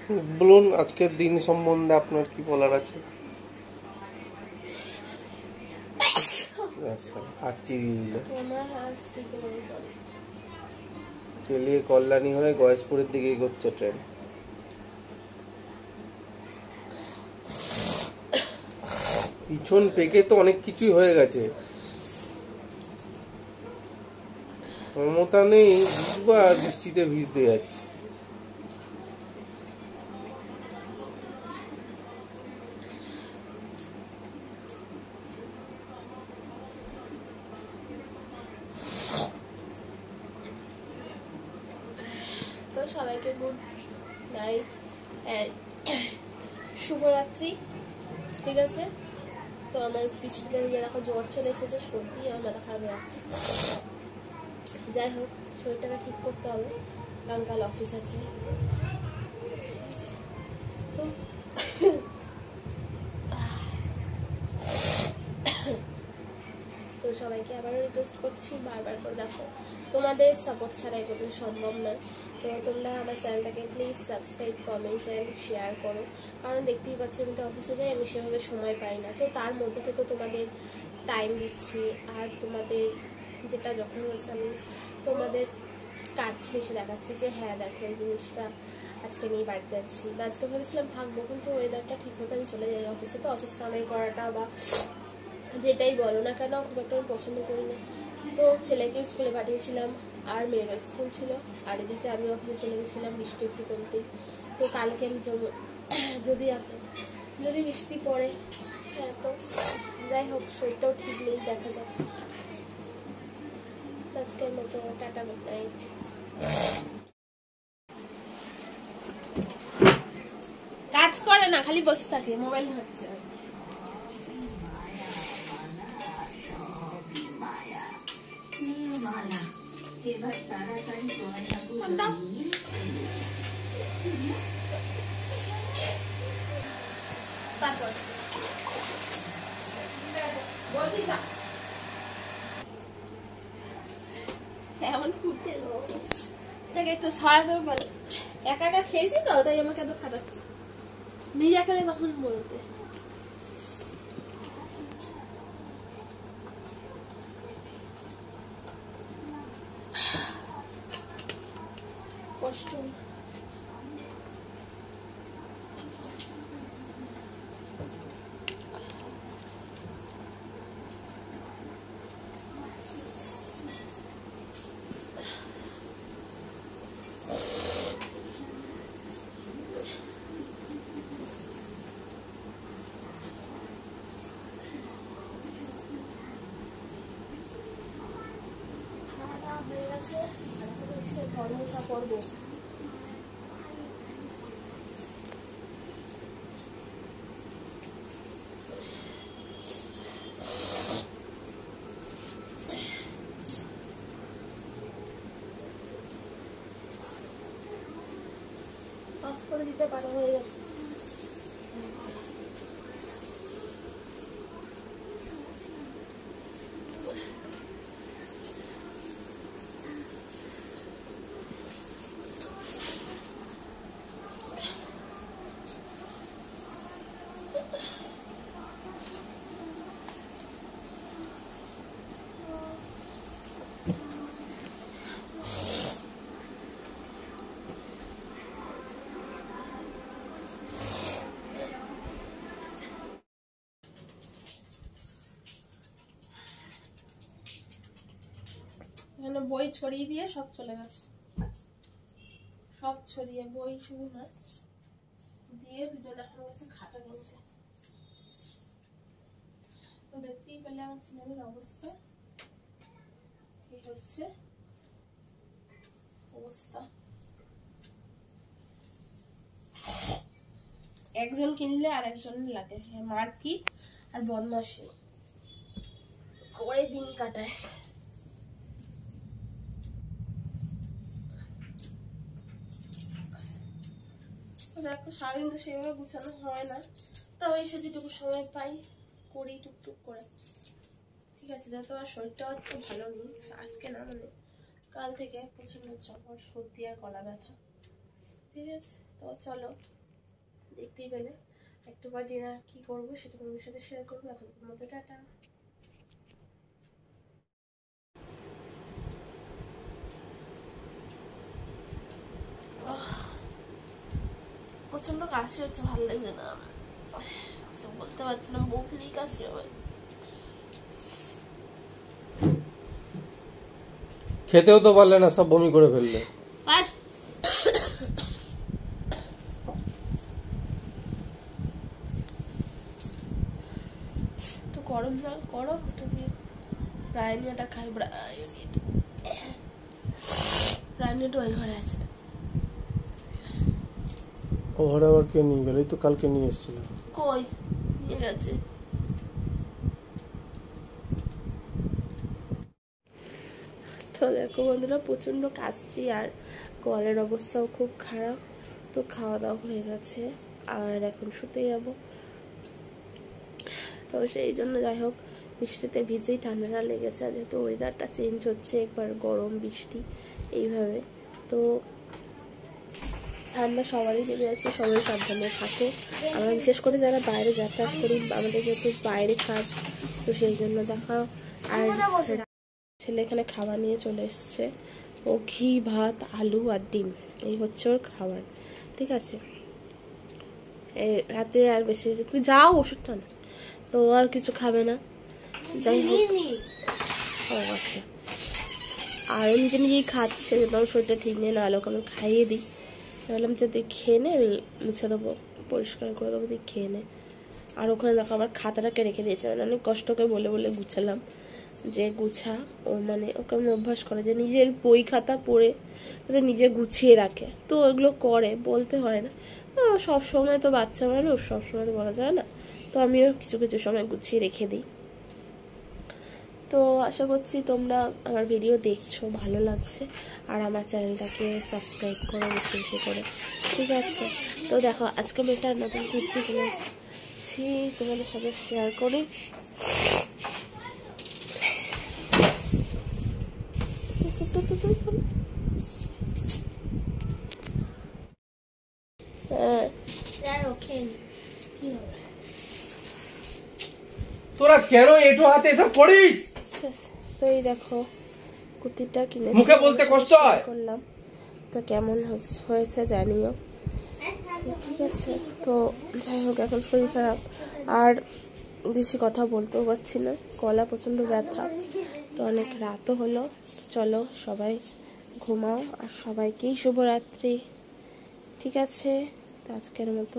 বলুন আজকের দিন সম্বন্ধে আপনার কি বলার আছে? কেলিয়ে কল্যাণী হয়ে গয়েশপুরের দিকে এগোচ্ছে ট্রেন। পিছন পেকে তো অনেক কিছুই হয়ে গেছে। ক্ষমতা নেই, ভিজবো আর বৃষ্টিতে ভিজতে যাচ্ছে। তো সবাইকে গুড নাইট, শুভরাত্রি। ঠিক আছে, তো আমার বৃষ্টিতে দেখো জ্বর চলে এসেছে, সর্দি আর মাথা খারাপ হয়ে যাচ্ছে। যাই হোক, শরীরটাকে ঠিক করতে হবে, কারণ কাল অফিস আছে। তো তো সবাইকে আবারও রিকোয়েস্ট করছি, বারবার করে দেখো, তোমাদের সাপোর্ট ছাড়া এগোনো সম্ভব নয়। তো তোমরা আমার চ্যানেলটাকে please subscribe, comment and share করো, কারণ দেখতেই পাচ্ছি আমি তো অফিসে যাই, আমি সেভাবে সময় পাই না। তো তার মধ্যে থেকেও তোমাদের টাইম দিচ্ছি, আর তোমাদের যেটা যখন হচ্ছে আমি তোমাদের কাজ শেষে দেখাচ্ছি যে হ্যাঁ দেখো এই জিনিসটা আজকে আমি বাড়িতে যাচ্ছি, বা আজকে ভেবেছিলাম থাকবো, কিন্তু ওয়েদারটা ঠিক মতো আমি চলে যাই অফিসে। তো অফিস কামাই করাটা বা যেটাই বলো না কেন খুব একটা আমি পছন্দ করি না। তো ছেলেকেও স্কুলে পাঠিয়েছিলাম, আর মেয়েরও স্কুল ছিল, আর এদিকে আমি অফিসে চলে গেছিলাম বৃষ্টি একটু কমতেই। তো কালকে আমি যদি বৃষ্টি পড়ে, হ্যাঁ তো যাই হোক, শরীরটাও ঠিক নেই, দেখা যাক। আজকের মতো টাটা, গুড নাইট। কাজ করে না, খালি বসে থাকে, মোবাইল হচ্ছে। তারপর এমন ফুটছে, এটাকে একটু সরাতেও পারি, একা একা খেয়েছি তো, তাই আমাকে এত খাটাচ্ছে। নিজে খেলে তখন বলতে কষ্ট। হয়ে গেছে, হচ্ছে ঘর মোছা করবো। অফ করে দিতে পারো, হয়ে গেছে। এখানে বই ছড়িয়ে দিয়ে সব চলে গেছে, সব ছড়িয়ে, বই শুধু না দিয়ে দুজন এখন গেছে খাতা কিনতে। তো দেখতেই পেলে আমার ছেলেমেয়ের অবস্থা, এই হচ্ছে অবস্থা। একজন কিনলে আর একজনের লাগে, মারপিট আর বদমাশি করে দিন কাটায়। দেখো সারাদিন তো সেভাবে গুছানো হয় না, তাও এসে যেটুকু সময় পাই করি টুকটুক করে। ঠিক আছে, যাতে আমার শরীরটাও আজকে ভালো নেই, আজকে না মানে কাল থেকে প্রচন্ড জ্বর, সর্দি আর গলা ব্যথা। ঠিক আছে, তো চলো দেখতেই পেলে। একটু পর ডিনার কি করবো সেটা তোমাদের সাথে শেয়ার করবো। এখন মতো টাটা। প্রচন্ড কাশি হচ্ছে, ভালো লাগছে না, বলতে পারছি না, বকলেই কাশি হবে। খেতেও তো পারলে না, সব বমি করে ফেললে। তো গরম জল করো, ওটা দিয়ে ব্রায়নিয়াটা খাই। ব্রায়নিয়াটা ওই ঘরে আছে। ও ঘরে আবার কে নিয়ে গেল? এই তো কালকে নিয়ে এসেছিল। কই নিয়ে গেছে? তো দেখো বন্ধুরা, প্রচন্ড কাশছি আর গলার অবস্থাও খুব খারাপ। তো খাওয়া দাওয়া হয়ে গেছে আর এখন শুতে যাবো। তো সেই জন্য যাই হোক, বৃষ্টিতে ভিজেই ঠান্ডাটা লেগেছে। যেহেতু ওয়েদারটা চেঞ্জ হচ্ছে, একবার গরম বৃষ্টি এইভাবে, তো ঠান্ডা সবারই লেগে যাচ্ছে। সবাই সাবধানে থাকো। আমরা বিশেষ করে যারা বাইরে যাতায়াত করি, আমাদের যেহেতু বাইরে কাজ, তো সেই জন্য দেখা। আর ছেলে এখানে খাবার নিয়ে চলে এসছে। ও ঘি ভাত আলু আর ডিম, এই হচ্ছে ওর খাবার। ঠিক আছে, রাতে আর বেশি, তুমি যাও ওষুধটা না, তো আর কিছু খাবে না। যাই হোক, ও আচ্ছা, আর ও নিজে নিজেই খাচ্ছে, যেহেতু আমার শরীরটা ঠিক নেই, নাহলে ওকে আমি খাইয়ে দিই। বললাম যে তুই খেয়ে নে, আমি মুছে দেবো, পরিষ্কার করে দেবো, তুই খেয়ে নে। আর ওখানে দেখো আমার খাতাটাকে রেখে দিয়েছে, মানে অনেক কষ্ট করে বলে বলে গুছালাম যে গুছা। ও মানে ওকে আমি অভ্যাস করে যে নিজের বই খাতা পড়ে নিজে গুছিয়ে রাখে, তো ওগুলো করে, বলতে হয় না। সব সময় তো বাচ্চা মানুষ, সব সময় তো বলা যায় না, তো আমিও কিছু কিছু সময় গুছিয়ে রেখে দিই। তো আশা করছি তোমরা আমার ভিডিও দেখছো, ভালো লাগছে, আর আমার চ্যানেলটাকে সাবস্ক্রাইব করো বেশি বেশি করে। ঠিক আছে, তো দেখো আজকে আমি একটা নতুন কুর্তি কিনেছি, তোমাদের সাথে শেয়ার করি। তোরা কেন এটো হাতে এসব করিস? তো এই দেখো কুর্তিটা কিনে মুখে বলতে কষ্ট হয় করলাম, তো কেমন হয়েছে জানিও। ঠিক আছে, তো যাই হোক, এখন শরীর খারাপ আর বেশি কথা বলতেও পারছি না, গলা প্রচণ্ড ব্যথা। তো অনেক রাতও হলো, চলো সবাই ঘুমাও, আর সবাইকেই শুভরাত্রি। ঠিক আছে, আজকের মতো